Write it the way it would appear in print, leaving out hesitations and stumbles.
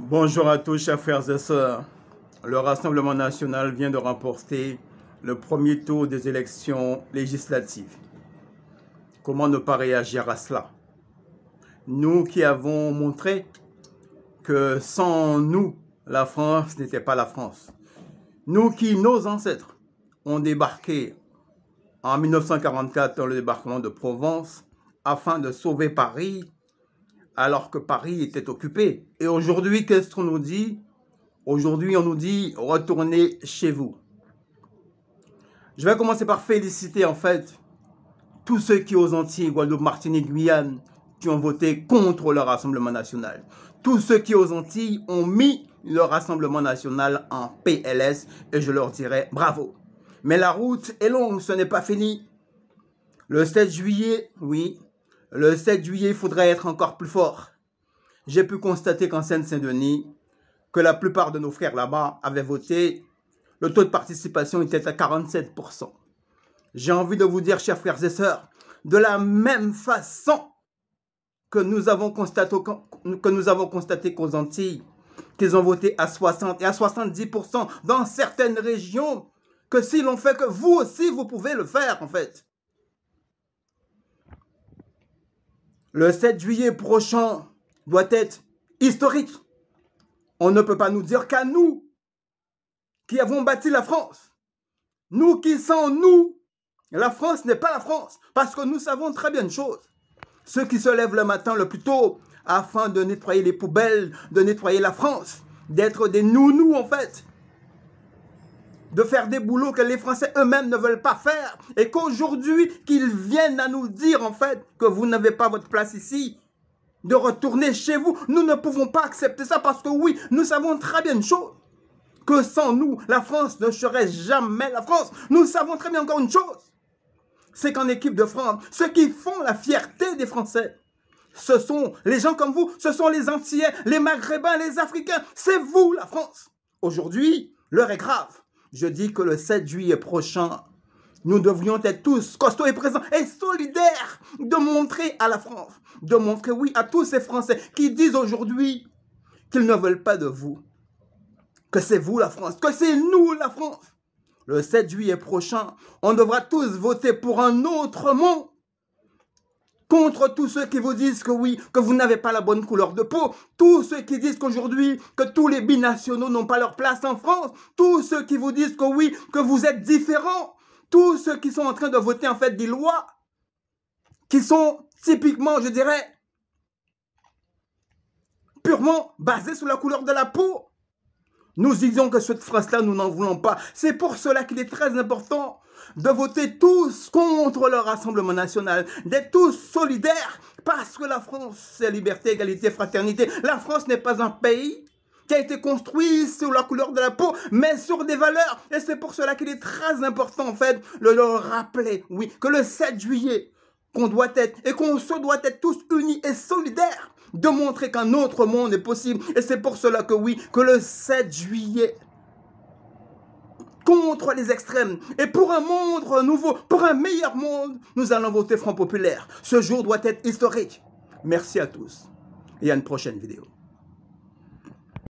Bonjour à tous, chers frères et sœurs. Le Rassemblement national vient de remporter le premier tour des élections législatives. Comment ne pas réagir à cela? Nous qui avons montré que sans nous, la France n'était pas la France. Nous qui, nos ancêtres, ont débarqué en 1944 dans le débarquement de Provence afin de sauver Paris, alors que Paris était occupé. Et aujourd'hui, qu'est-ce qu'on nous dit? Aujourd'hui, on nous dit « retournez chez vous ». Je vais commencer par féliciter en fait tous ceux qui aux Antilles, Guadeloupe, Martinique, Guyane, qui ont voté contre le Rassemblement national. Tous ceux qui aux Antilles ont mis le Rassemblement national en PLS et je leur dirai bravo. Mais la route est longue, ce n'est pas fini. Le 7 juillet, oui, le 7 juillet, il faudrait être encore plus fort. J'ai pu constater qu'en Seine-Saint-Denis, que la plupart de nos frères là-bas avaient voté, le taux de participation était à 47%. J'ai envie de vous dire, chers frères et sœurs, de la même façon que nous avons constaté qu'aux Antilles, qu'ils ont voté à 60 et à 70% dans certaines régions, que si l'on fait que vous aussi, vous pouvez le faire en fait. Le 7 juillet prochain doit être historique. On ne peut pas nous dire qu'à nous, qui avons bâti la France, nous qui sans nous, la France n'est pas la France, parce que nous savons très bien une chose. Ceux qui se lèvent le matin le plus tôt, afin de nettoyer les poubelles, de nettoyer la France, d'être des nounous en fait, de faire des boulots que les Français eux-mêmes ne veulent pas faire, et qu'aujourd'hui, qu'ils viennent à nous dire en fait que vous n'avez pas votre place ici, de retourner chez vous. Nous ne pouvons pas accepter ça parce que oui, nous savons très bien une chose, que sans nous, la France ne serait jamais la France. Nous savons très bien encore une chose, c'est qu'en équipe de France, ceux qui font la fierté des Français, ce sont les gens comme vous, ce sont les Antillais, les Maghrébins, les Africains, c'est vous la France. Aujourd'hui, l'heure est grave. Je dis que le 7 juillet prochain, nous devrions être tous costauds et présents et solidaires de montrer à la France, de montrer oui à tous ces Français qui disent aujourd'hui qu'ils ne veulent pas de vous, que c'est vous la France, que c'est nous la France. Le 7 juillet prochain, on devra tous voter pour un autre monde, contre tous ceux qui vous disent que oui, que vous n'avez pas la bonne couleur de peau, tous ceux qui disent qu'aujourd'hui, que tous les binationaux n'ont pas leur place en France, tous ceux qui vous disent que oui, que vous êtes différents, tous ceux qui sont en train de voter en fait des lois qui sont typiquement, je dirais, purement basées sur la couleur de la peau. Nous disons que cette France-là, nous n'en voulons pas. C'est pour cela qu'il est très important de voter tous contre le Rassemblement national, d'être tous solidaires, parce que la France, c'est liberté, égalité, fraternité. La France n'est pas un pays qui a été construit sur la couleur de la peau, mais sur des valeurs. Et c'est pour cela qu'il est très important, en fait, de le rappeler, oui, que le 7 juillet, qu'on doit être, et qu'on se doit être tous unis et solidaires, de montrer qu'un autre monde est possible. Et c'est pour cela que oui, que le 7 juillet, contre les extrêmes, et pour un monde nouveau, pour un meilleur monde, nous allons voter Front Populaire. Ce jour doit être historique. Merci à tous et à une prochaine vidéo.